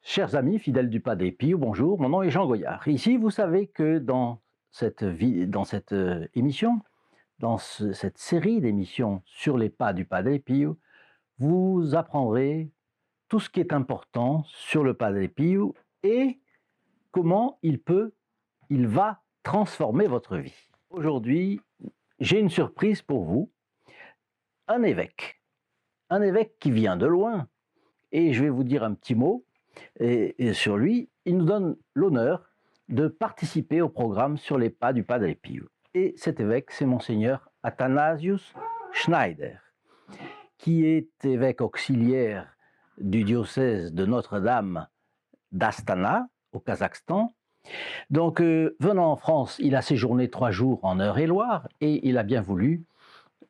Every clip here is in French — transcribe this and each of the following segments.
Chers amis fidèles du Padre Pio, bonjour, mon nom est Jean Goyard. Ici, vous savez que dans cette émission, cette série d'émissions sur les pas du Padre Pio, vous apprendrez tout ce qui est important sur le Padre Pio et comment il va transformer votre vie. Aujourd'hui, j'ai une surprise pour vous, un évêque, un évêque qui vient de loin, et je vais vous dire un petit mot et sur lui. Il nous donne l'honneur de participer au programme sur les pas du Padre Pio. Et cet évêque, c'est Monseigneur Athanasius Schneider, qui est évêque auxiliaire du diocèse de Notre-Dame d'Astana, au Kazakhstan. Donc, venant en France, il a séjourné 3 jours en Eure-et-Loire et il a bien voulu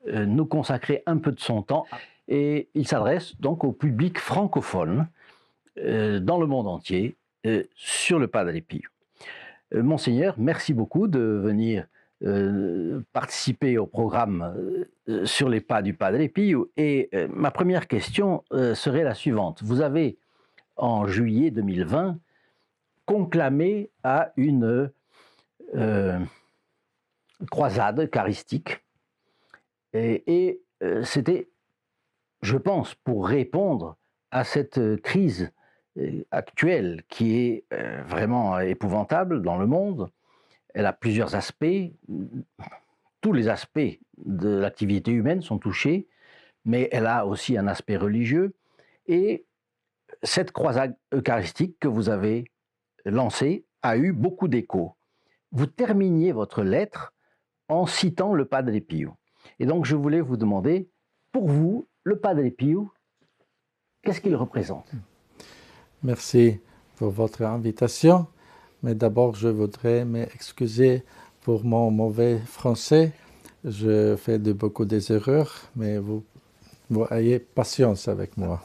nous consacrer un peu de son temps. Et il s'adresse donc au public francophone dans le monde entier sur le Padre Pio. Monseigneur, merci beaucoup de venir participer au programme sur les pas du Padre Pio. Et ma première question serait la suivante. Vous avez, en juillet 2020, conclamé à une croisade eucharistique. C'était, je pense, pour répondre à cette crise actuelle qui est vraiment épouvantable dans le monde. Elle a plusieurs aspects. Tous les aspects de l'activité humaine sont touchés, mais elle a aussi un aspect religieux. Et cette croisade eucharistique que vous avez lancée a eu beaucoup d'écho. Vous terminiez votre lettre en citant le Padre Pio. Et donc je voulais vous demander, pour vous, le Padre Pio, qu'est-ce qu'il représente? Merci pour votre invitation, mais d'abord je voudrais m'excuser pour mon mauvais français. Je fais beaucoup d'erreurs, mais vous ayez patience avec moi.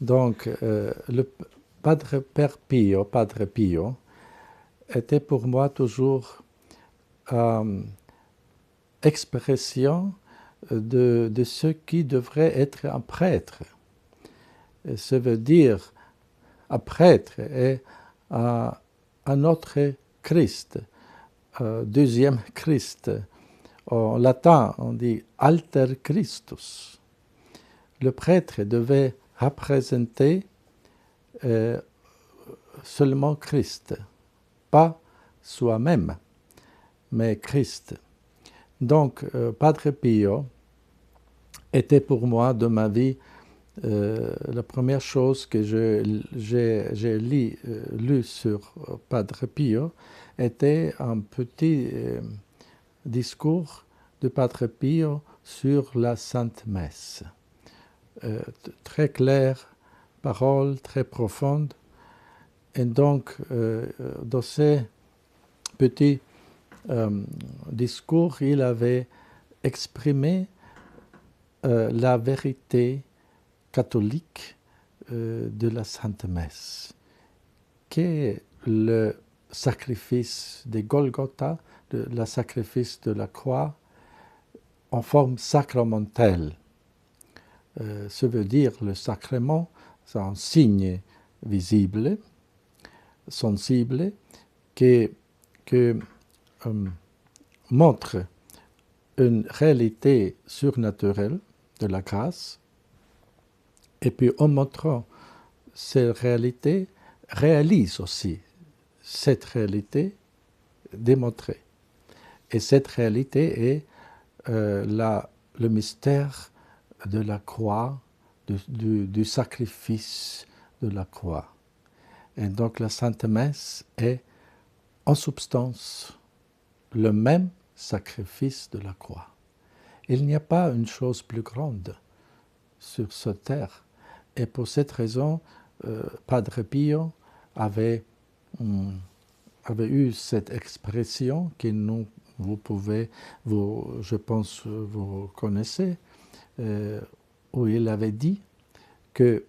Donc, le Padre Pio, était pour moi toujours expression de ce qui devrait être un prêtre. Ça veut dire un prêtre est un autre Christ, deuxième Christ. En latin, on dit alter Christus. Le prêtre devait représenter seulement Christ, pas soi-même, mais Christ. Donc, Padre Pio était pour moi, de ma vie, la première chose que j'ai lu sur Padre Pio était un petit discours de Padre Pio sur la Sainte Messe. Très clair, parole très profonde. Et donc, dans ces petits discours, il avait exprimé la vérité catholique de la Sainte Messe, qui est le sacrifice de Golgotha, le sacrifice de la croix, en forme sacramentelle. Ça veut dire le sacrement, c'est un signe visible, sensible, qui montre une réalité surnaturelle de la grâce, et puis en montrant cette réalité, réalise aussi cette réalité démontrée. Et cette réalité est le mystère de la croix, du sacrifice de la croix. Et donc la Sainte Messe est en substance le même sacrifice de la croix. Il n'y a pas une chose plus grande sur cette terre. Et pour cette raison, Padre Pio avait eu cette expression que je pense, vous connaissez, où il avait dit que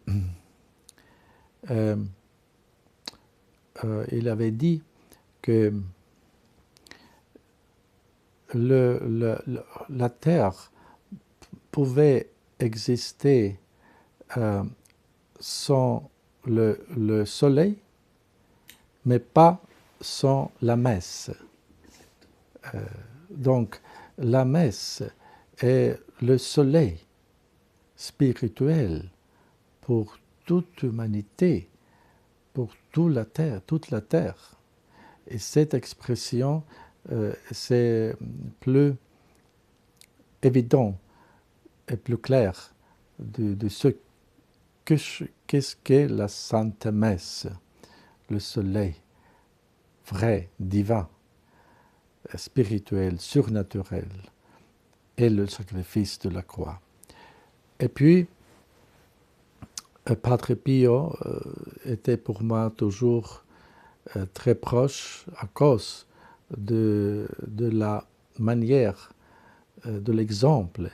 la terre pouvait exister sans le soleil, mais pas sans la messe. Donc, la messe est le soleil spirituel pour toute humanité, pour toute la terre. Et cette expression, c'est plus évident et plus clair de ce qu'est-ce qu'est la Sainte Messe, le soleil vrai, divin, spirituel, surnaturel, et le sacrifice de la croix. Et puis, Padre Pio était pour moi toujours très proche à cause de la manière, de l'exemple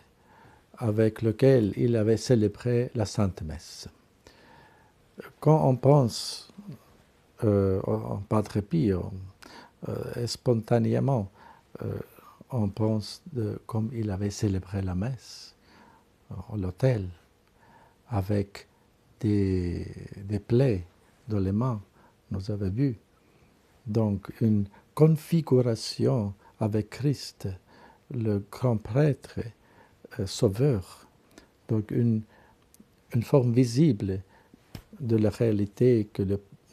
avec lequel il avait célébré la Sainte Messe. Quand on pense en Padre Pio, spontanément, on pense comme il avait célébré la messe à l'autel, avec des plaies dans les mains, nous avons vu. Donc une configuration avec Christ, le grand prêtre sauveur. Donc une forme visible de la réalité que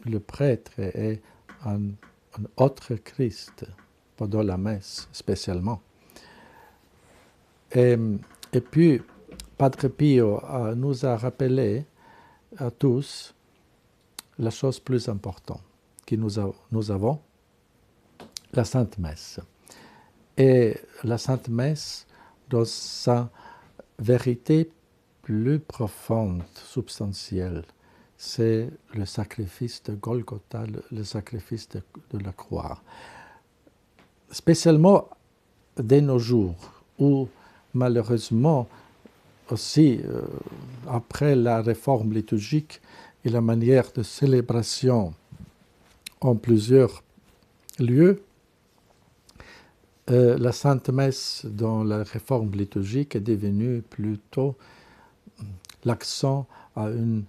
le prêtre est un autre Christ pendant la messe spécialement. Et puis, Padre Pio nous a rappelé à tous la chose plus importante que nous avons, la Sainte Messe. Et la Sainte Messe, dans sa vérité plus profonde, substantielle, c'est le sacrifice de Golgotha, le sacrifice de la croix. Spécialement de nos jours, où malheureusement aussi, après la réforme liturgique et la manière de célébration en plusieurs lieux, la Sainte Messe dans la réforme liturgique est devenue plutôt l'accent à une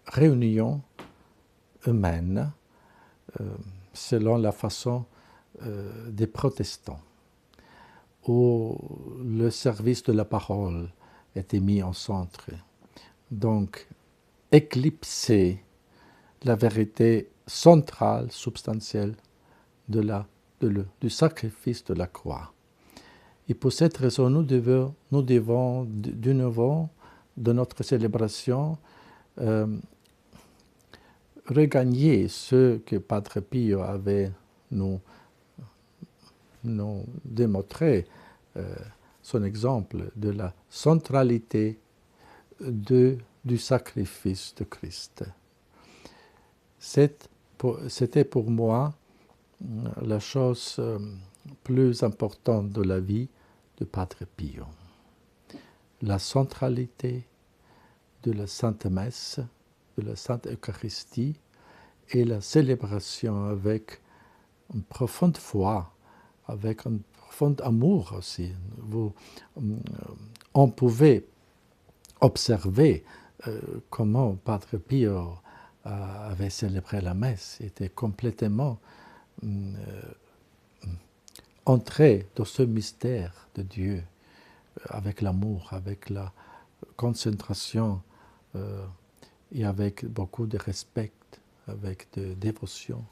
réunion humaine selon la façon des protestants, où le service de la parole était mis en centre. Donc, éclipser la vérité centrale, substantielle du sacrifice de la croix. Et pour cette raison, nous devons de nouveau, de notre célébration, regagner ce que Padre Pio avait nous démontré, son exemple de la centralité du sacrifice de Christ. C'était pour moi la chose plus importante de la vie de Padre Pio. La centralité de la Sainte Messe, de la Sainte Eucharistie et la célébration avec une profonde foi, avec un profond amour aussi. On pouvait observer comment Padre Pio avait célébré la messe. Il était complètement entré dans ce mystère de Dieu, avec l'amour, avec la concentration et avec beaucoup de respect, avec de dévotion.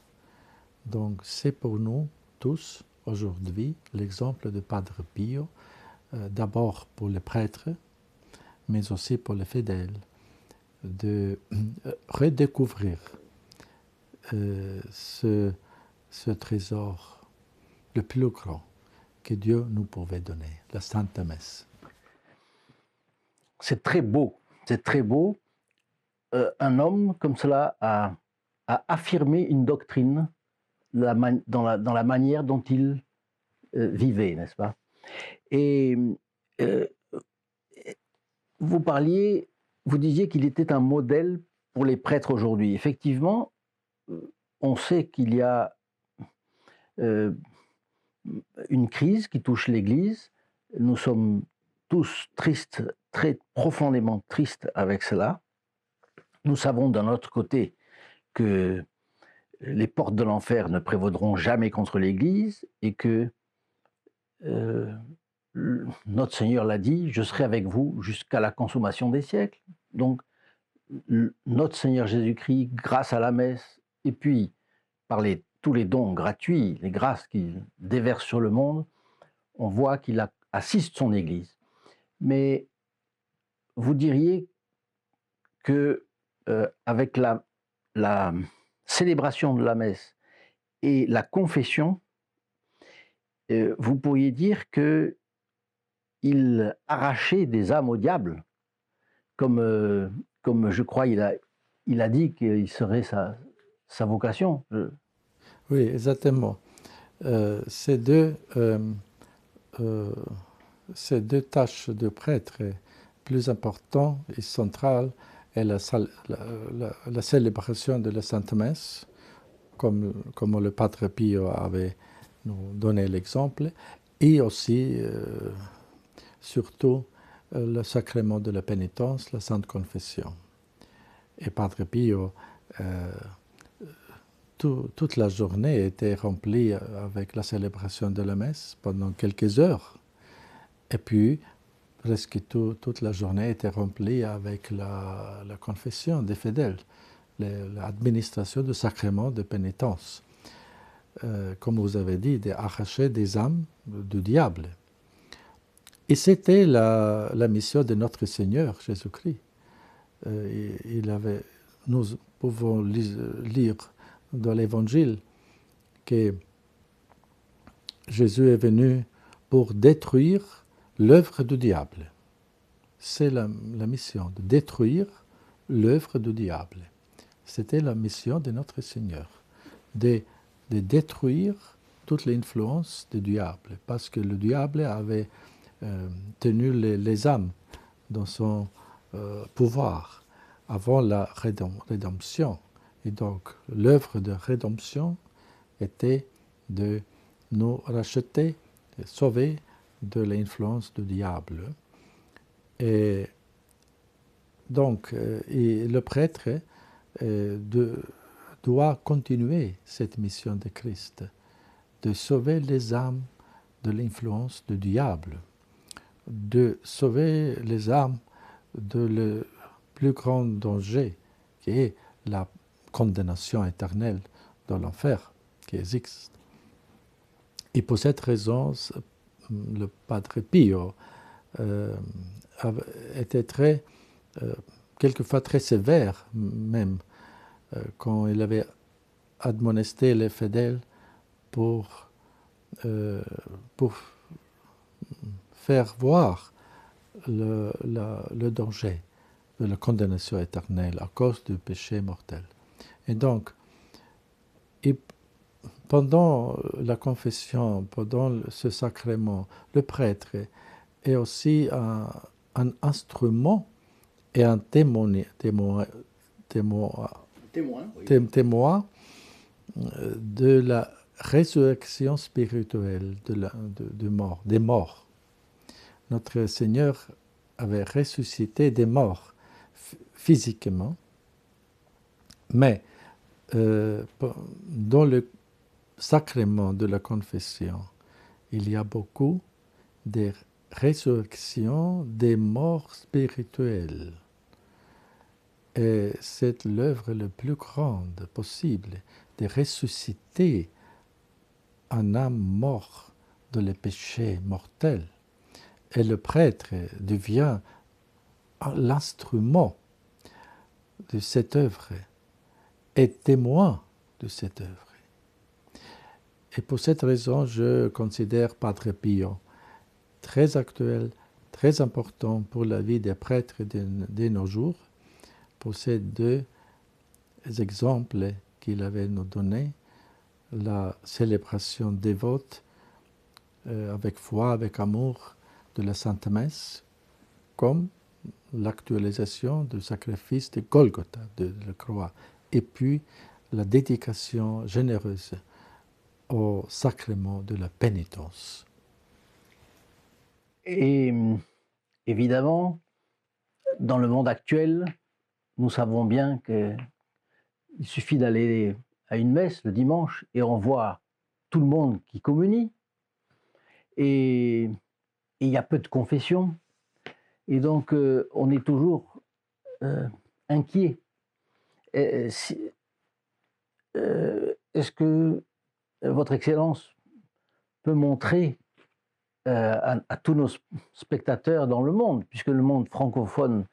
Donc c'est pour nous tous aujourd'hui l'exemple de Padre Pio, d'abord pour les prêtres, mais aussi pour les fidèles, de redécouvrir ce trésor le plus grand que Dieu nous pouvait donner, la Sainte Messe. C'est très beau, c'est très beau. Un homme comme cela a affirmé une doctrine dans la manière dont il vivait, n'est-ce pas? Et vous disiez qu'il était un modèle pour les prêtres aujourd'hui. Effectivement, on sait qu'il y a une crise qui touche l'Église. Nous sommes tous tristes, très profondément tristes avec cela. Nous savons d'un autre côté que les portes de l'enfer ne prévaudront jamais contre l'Église et que notre Seigneur l'a dit, je serai avec vous jusqu'à la consommation des siècles. Donc, notre Seigneur Jésus-Christ, grâce à la messe, et puis par tous les dons gratuits, les grâces qu'il déverse sur le monde, on voit qu'il assiste son Église. Mais vous diriez que avec la célébration de la messe et la confession, vous pourriez dire qu'il arrachait des âmes au diable, comme je crois il a dit qu'il serait sa vocation. Oui, exactement. Ces deux tâches de prêtre plus importantes et centrales est la célébration de la Sainte Messe, comme le Padre Pio avait nous donné l'exemple, et aussi, surtout, le sacrement de la pénitence, la Sainte Confession. Et Padre Pio, toute la journée était remplie avec la célébration de la messe pendant quelques heures. Et puis, presque toute la journée était remplie avec la confession des fidèles, l'administration du sacrement de pénitence. Comme vous avez dit, d'arracher des âmes du diable. Et c'était la mission de notre Seigneur Jésus-Christ. Nous pouvons lire dans l'Évangile que Jésus est venu pour détruire l'œuvre du diable. C'est la mission, de détruire l'œuvre du diable. C'était la mission de notre Seigneur, de détruire toute l'influence du diable, parce que le diable avait tenu les âmes dans son pouvoir avant la rédemption. Et donc, l'œuvre de rédemption était de nous racheter, de sauver de l'influence du diable. Et donc, le prêtre doit continuer cette mission de Christ, de sauver les âmes de l'influence du diable, de sauver les âmes de le plus grand danger, qui est la condamnation éternelle dans l'enfer qui existe. Et pour cette raison, le Padre Pio était quelquefois très sévère, même quand il avait admonesté les fidèles pour faire voir le danger de la condamnation éternelle à cause du péché mortel. Et donc, pendant la confession, pendant ce sacrement, le prêtre est aussi un instrument et un témoin de la résurrection spirituelle des morts. Notre Seigneur avait ressuscité des morts physiquement, mais dans le sacrement de la confession, il y a beaucoup de résurrections des morts spirituelles. Et c'est l'œuvre la plus grande possible de ressusciter un âme mort de les péchés mortels. Et le prêtre devient l'instrument de cette œuvre et témoin de cette œuvre. Et pour cette raison, je considère Padre Pio très actuel, très important pour la vie des prêtres de nos jours, pour ces deux exemples qu'il avait nous donnés, la célébration dévote avec foi, avec amour de la Sainte Messe, comme l'actualisation du sacrifice de Golgotha, de la croix, et puis la dédication généreuse au sacrement de la pénitence. Et évidemment, dans le monde actuel, nous savons bien qu'il suffit d'aller à une messe le dimanche et on voit tout le monde qui communie et il y a peu de confessions et donc on est toujours inquiet. Est-ce que Votre Excellence peut montrer à tous nos spectateurs dans le monde, puisque le monde francophone,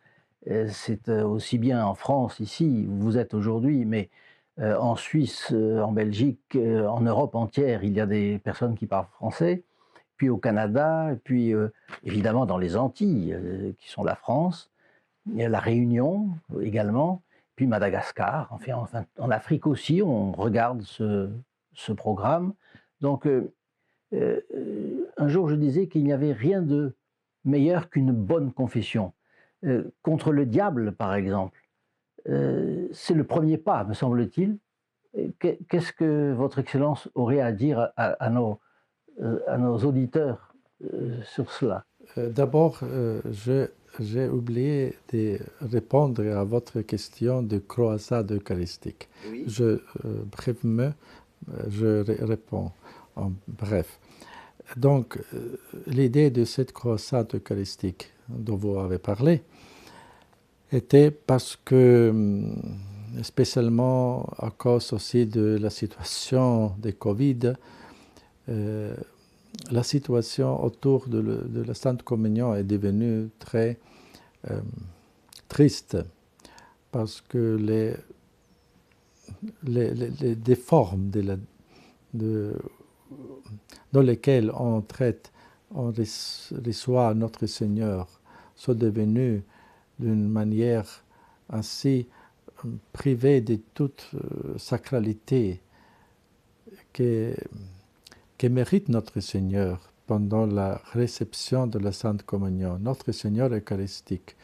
c'est aussi bien en France, ici, où vous êtes aujourd'hui, mais en Suisse, en Belgique, en Europe entière, il y a des personnes qui parlent français, puis au Canada, et puis évidemment dans les Antilles, qui sont la France, il y a la Réunion également, puis Madagascar, enfin en Afrique aussi, on regarde ce programme. Donc, un jour, je disais qu'il n'y avait rien de meilleur qu'une bonne confession. Contre le diable, par exemple, c'est le premier pas, me semble-t-il. Qu'est-ce que Votre Excellence aurait à dire à nos auditeurs sur cela? D'abord, j'ai oublié de répondre à votre question de croisade eucharistique. Oui. Brièvement, je réponds en bref. Donc, l'idée de cette croisade eucharistique dont vous avez parlé était parce que, spécialement à cause aussi de la situation de Covid, la situation autour de la Sainte Communion est devenue très triste parce que les formes dans lesquelles on traite, on reçoit notre Seigneur sont devenues d'une manière ainsi privée de toute sacralité que mérite notre Seigneur pendant la réception de la Sainte Communion, notre Seigneur eucharistique,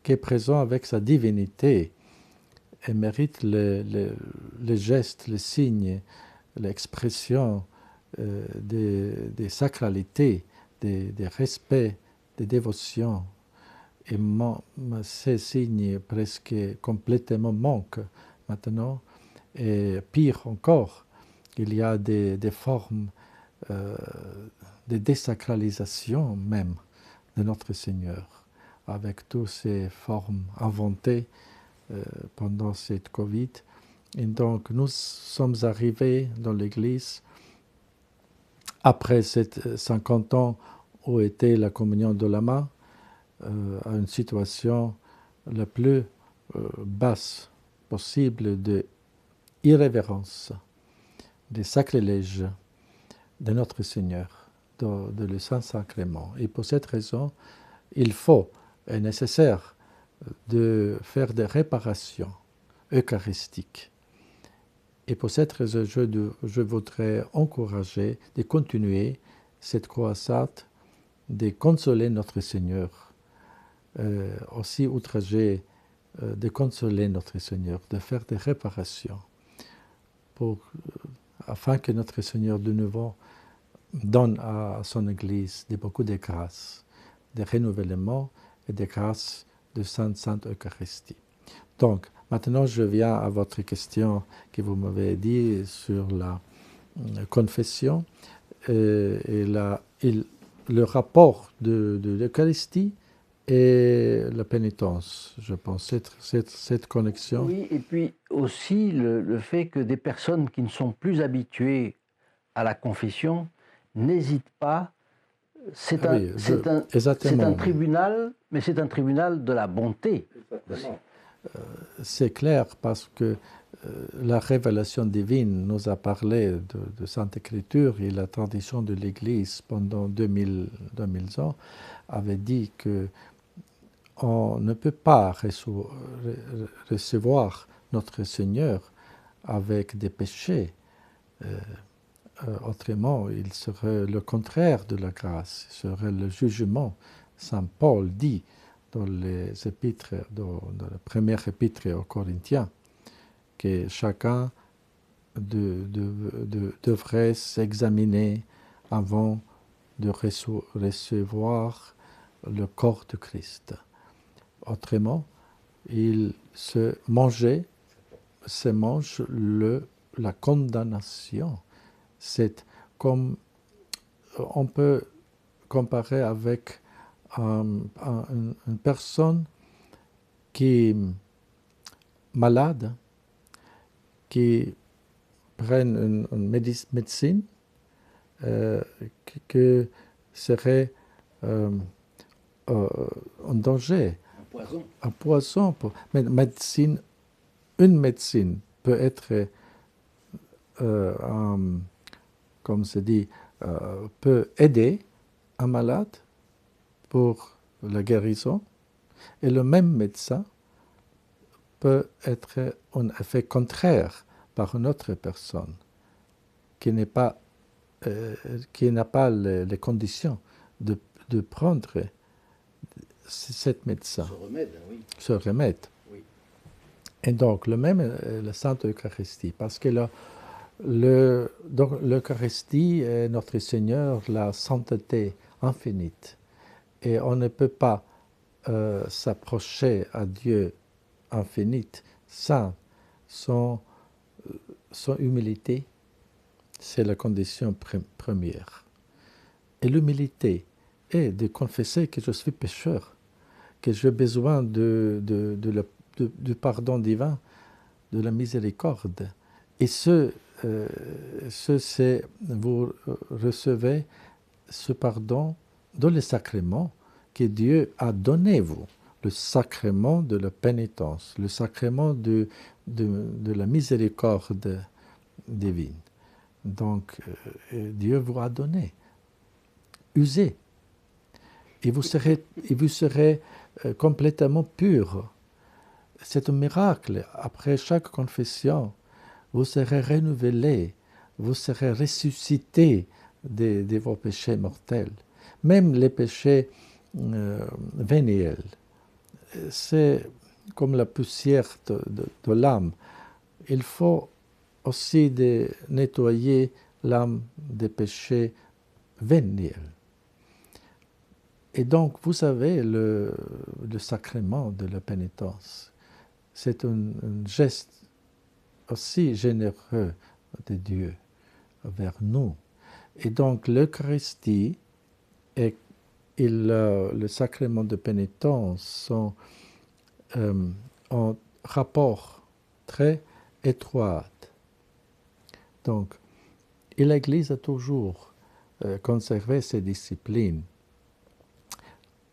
qui est présent avec sa divinité et mérite les gestes, les signes, l'expression des sacralités, des respects, des dévotions. Et ces signes presque complètement manquent maintenant. Et pire encore, il y a des formes de désacralisation même de notre Seigneur, avec toutes ces formes inventées pendant cette Covid. Et donc nous sommes arrivés dans l'Église après ces 50 ans où était la communion de la main, à une situation la plus basse possible de irrévérence, de sacrilège de notre Seigneur, de le Saint-Sacrement. Et pour cette raison, il est nécessaire de faire des réparations eucharistiques. Et pour cette raison, je voudrais encourager de continuer cette croisade, de consoler notre Seigneur, aussi outragé, de consoler notre Seigneur, de faire des réparations, afin que notre Seigneur de nouveau donne à son Église beaucoup de grâces, de renouvellement et de grâces de Sainte Eucharistie. Donc, maintenant, je viens à votre question que vous m'avez dit sur la confession et le rapport de l'Eucharistie et la pénitence, je pense, cette connexion. Oui, et puis aussi le fait que des personnes qui ne sont plus habituées à la confession n'hésitent pas. C'est un tribunal, mais c'est un tribunal de la bonté. C'est clair parce que la révélation divine nous a parlé de Sainte Écriture et la tradition de l'Église pendant 2000 ans avait dit que on ne peut pas recevoir notre Seigneur avec des péchés. Autrement, il serait le contraire de la grâce, il serait le jugement. Saint Paul dit dans les épîtres, dans la première épître aux Corinthiens, que chacun devrait s'examiner avant de recevoir le corps de Christ. Autrement, il se mange la condamnation. C'est comme on peut comparer avec une personne qui est malade, qui prend une médecine qui serait en danger. Un poison. Un poison. Mais une médecine peut être, comme se dit, peut aider un malade pour la guérison, et le même médecin peut être un effet contraire par une autre personne qui n'a pas les conditions de prendre cette médecin. Ce remède. Oui. Et donc, le même est la Sainte Eucharistie, parce que l'Eucharistie est notre Seigneur, la sainteté infinie. Et on ne peut pas s'approcher à Dieu infini sans son humilité. C'est la condition première. Et l'humilité est de confesser que je suis pécheur, que j'ai besoin du pardon divin, de la miséricorde. Et c'est vous recevez ce pardon dans le sacrement que Dieu a donné vous, le sacrement de la pénitence, le sacrement de la miséricorde divine. Donc, Dieu vous a donné. Usez. Et vous serez complètement pur. C'est un miracle. Après chaque confession, vous serez renouvelé, vous serez ressuscité de vos péchés mortels. Même les péchés véniels. C'est comme la poussière de l'âme. Il faut aussi nettoyer l'âme des péchés véniels. Et donc, vous avez le sacrement de la pénitence. C'est un geste aussi généreux de Dieu vers nous. Et donc, l'Eucharistie et le sacrement de pénitence sont en rapport très étroit. Donc, et l'Église a toujours conservé ces disciplines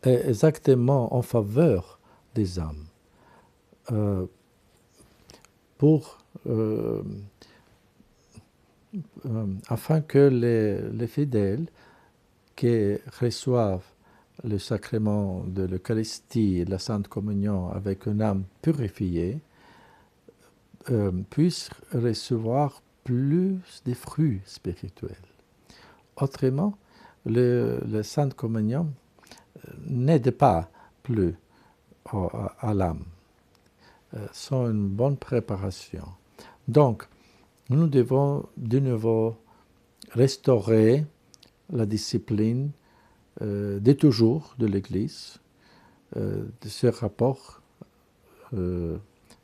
exactement en faveur des âmes, afin que les fidèles qui reçoivent le sacrement de l'Eucharistie et de la Sainte Communion avec une âme purifiée puissent recevoir plus de fruits spirituels. Autrement, la Sainte Communion n'aide pas plus à l'âme. Sont une bonne préparation. Donc, nous devons de nouveau restaurer la discipline de toujours de l'Église, de ce rapport de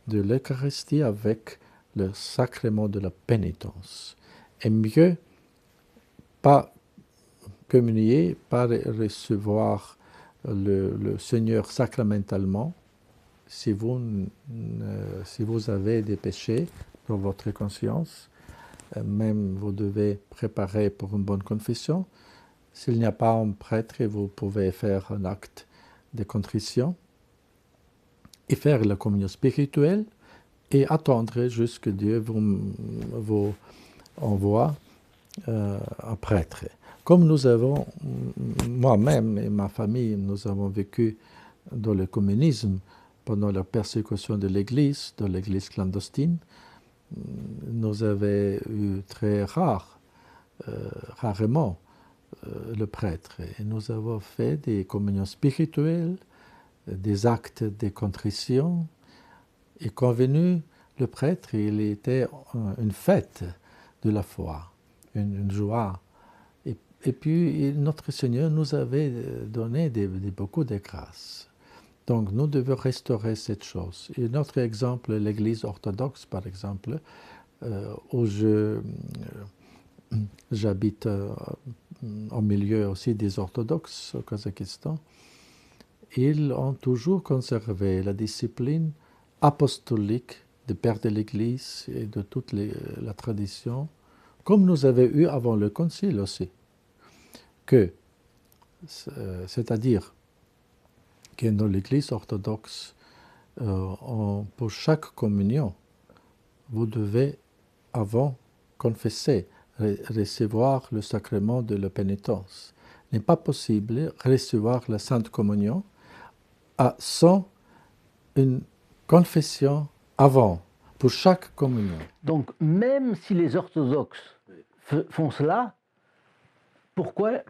l'Eucharistie avec le sacrement de la pénitence. Et mieux, pas communier, pas recevoir le Seigneur sacramentalement si vous avez des péchés dans votre conscience. Même vous devez préparer pour une bonne confession. S'il n'y a pas un prêtre, vous pouvez faire un acte de contrition et faire la communion spirituelle et attendre jusqu'à Dieu vous envoie un prêtre. Comme nous avons, moi-même et ma famille, nous avons vécu dans le communisme pendant la persécution de l'Église, dans l'Église clandestine, nous avons eu très rarement le prêtre. Et nous avons fait des communions spirituelles, des actes de contrition. Et convenu, le prêtre, il était une fête de la foi, une joie. Et puis, notre Seigneur nous avait donné beaucoup de grâces. Donc nous devons restaurer cette chose. Et notre exemple, l'Église orthodoxe, par exemple, où j'habite au milieu aussi des orthodoxes au Kazakhstan, ils ont toujours conservé la discipline apostolique des pères de l'Église et de toute la tradition, comme nous avions eu avant le Concile aussi. C'est-à-dire que dans l'Église orthodoxe, pour chaque communion, vous devez avant confesser, recevoir le sacrement de la pénitence. Il n'est pas possible de recevoir la Sainte Communion sans une confession avant, pour chaque communion. Donc, même si les orthodoxes font cela, pourquoi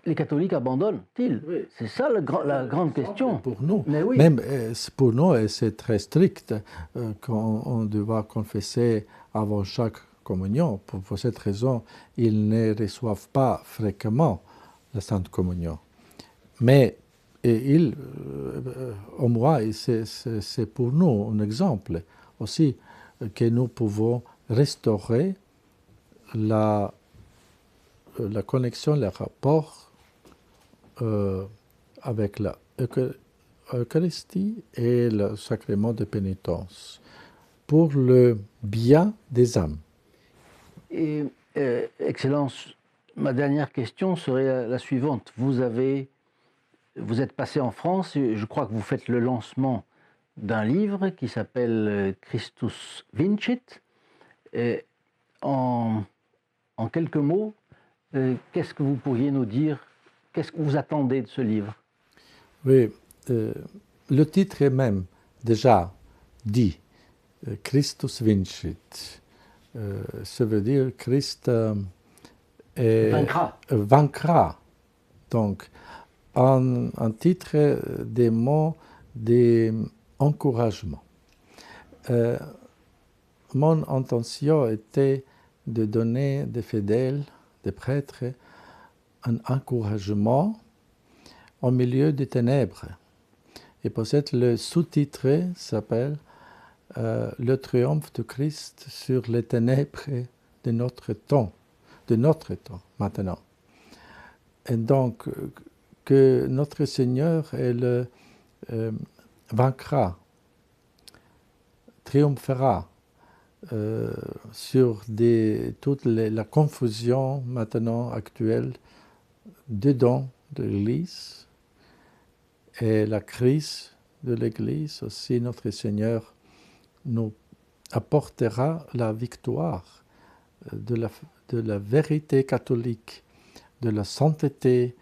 les catholiques abandonnent-ils? Oui. C'est ça la grande question. Pour nous, mais oui. Même pour nous, c'est très strict qu'on doit confesser avant chaque communion. Pour cette raison, ils ne reçoivent pas fréquemment la Sainte Communion. Mais au moins, c'est pour nous un exemple aussi que nous pouvons restaurer la connexion, le rapport avec la Eucharistie et le sacrement de pénitence pour le bien des âmes. Et, Excellence, ma dernière question serait la suivante. Vous êtes passé en France, et je crois que vous faites le lancement d'un livre qui s'appelle Christus Vincit. Et en quelques mots, qu'est-ce que vous pourriez nous dire? Qu'est-ce que vous attendez de ce livre? Oui, le titre est même déjà dit, Christus Vincit. Ça veut dire Christ vaincra. Donc, un titre des mots d'encouragement. Mon intention était de donner des fidèles, des prêtres, un encouragement au milieu des ténèbres. Et peut-être le sous-titre s'appelle Le triomphe de Christ sur les ténèbres de notre temps maintenant. Et donc, que notre Seigneur vaincra, triomphera sur toute la confusion maintenant actuelle dedans de l'Église et la crise de l'Église. Aussi, notre Seigneur nous apportera la victoire de la vérité catholique, de la sainteté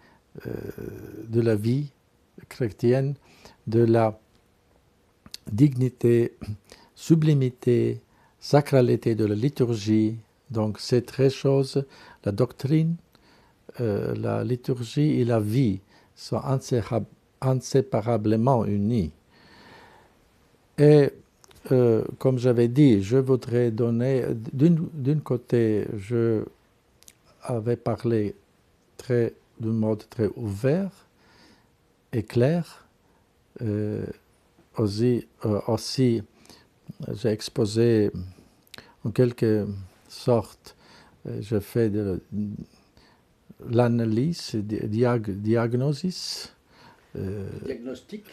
de la vie chrétienne, de la dignité, sublimité, sacralité de la liturgie. Donc ces trois choses, la doctrine, la liturgie et la vie sont inséparablement unies. Et comme j'avais dit, je voudrais donner, d'un côté, je avais parlé d'un mode très ouvert et clair. Aussi, j'ai exposé en quelque sorte, je fais de l'analyse,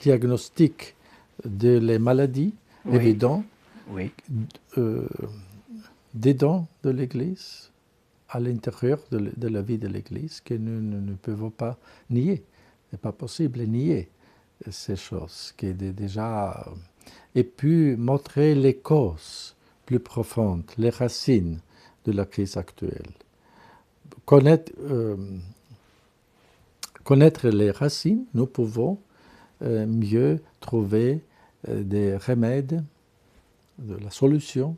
diagnostic de les maladies évidentes dedans de l'Église, à l'intérieur de la vie de l'Église, que nous ne pouvons pas nier. Il n'est pas possible de nier ces choses qui est déjà... Et puis montrer les causes plus profondes, les racines de la crise actuelle. Connaître les racines, nous pouvons mieux trouver des remèdes, de la solution,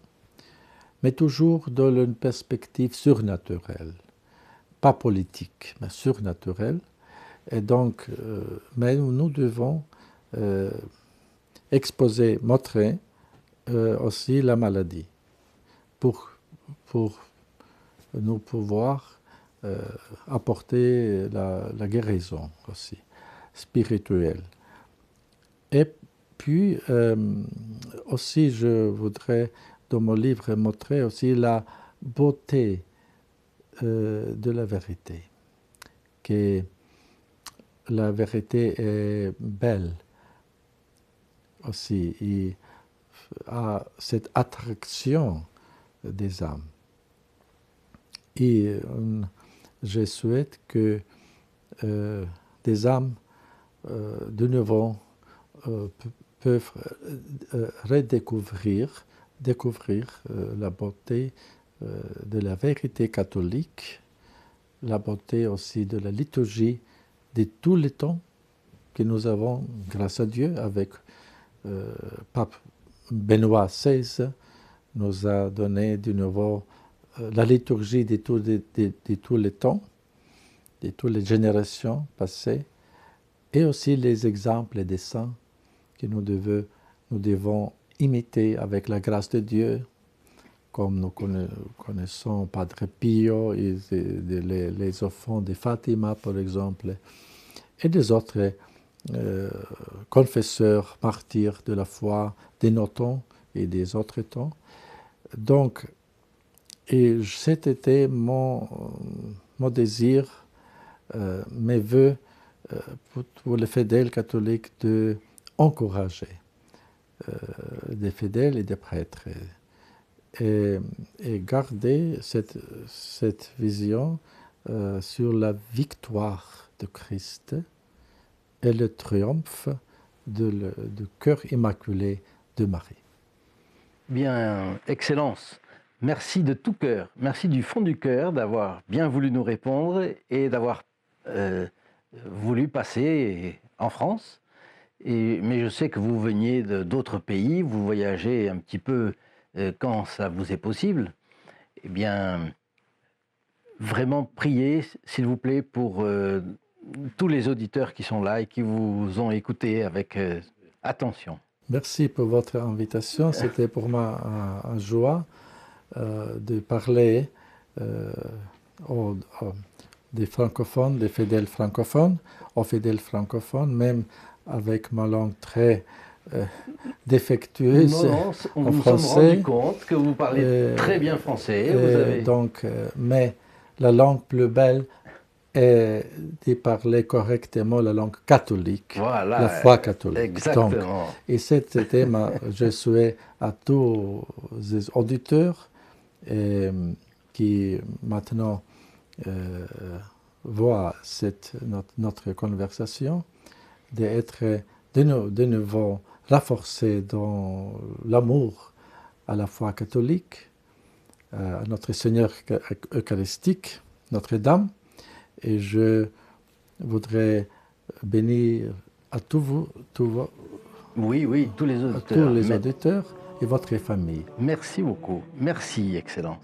mais toujours dans une perspective surnaturelle, pas politique, mais surnaturelle. Et donc, mais nous devons exposer, montrer aussi la maladie pour nous pouvoir apporter la guérison aussi, spirituelle. Et puis, aussi, je voudrais, dans mon livre, montrer aussi la beauté de la vérité. Que la vérité est belle aussi. Il a cette attraction des âmes. Et je souhaite que des âmes de nouveau peuvent découvrir la beauté de la vérité catholique, la beauté aussi de la liturgie de tous les temps que nous avons, grâce à Dieu, avec Pape Benoît XVI, nous a donné de nouveau la liturgie de tous les temps, de toutes les générations passées, et aussi les exemples des saints que nous devons imiter avec la grâce de Dieu, comme nous connaissons Padre Pio et les enfants de Fatima, par exemple, et des autres confesseurs, martyrs de la foi de nos temps et des autres temps. Donc, et cet été, mon désir, mes vœux pour les fidèles catholiques d'encourager des fidèles et des prêtres et garder cette vision sur la victoire de Christ et le triomphe du cœur immaculé de Marie. Bien, Excellence, merci de tout cœur, merci du fond du cœur d'avoir bien voulu nous répondre et d'avoir voulu passer en France. Mais je sais que vous veniez d'autres pays, vous voyagez un petit peu quand ça vous est possible. Eh bien, vraiment priez, s'il vous plaît, pour tous les auditeurs qui sont là et qui vous ont écouté avec attention. Merci pour votre invitation. C'était pour moi une joie de parler des francophones, des fidèles francophones, aux fidèles francophones, même avec ma langue très défectueuse On en nous français. sommes rendu compte que vous parlez très bien français. Donc, mais la langue plus belle est de parler correctement la langue catholique, voilà, la foi catholique. Exactement. Donc, et c'était je souhaite à tous les auditeurs qui maintenant voient notre conversation, d'être de nouveau renforcés dans l'amour à la foi catholique, à notre Seigneur eucharistique, Notre-Dame. Et je voudrais bénir à tous les auditeurs et votre famille. Merci beaucoup. Merci, Excellence.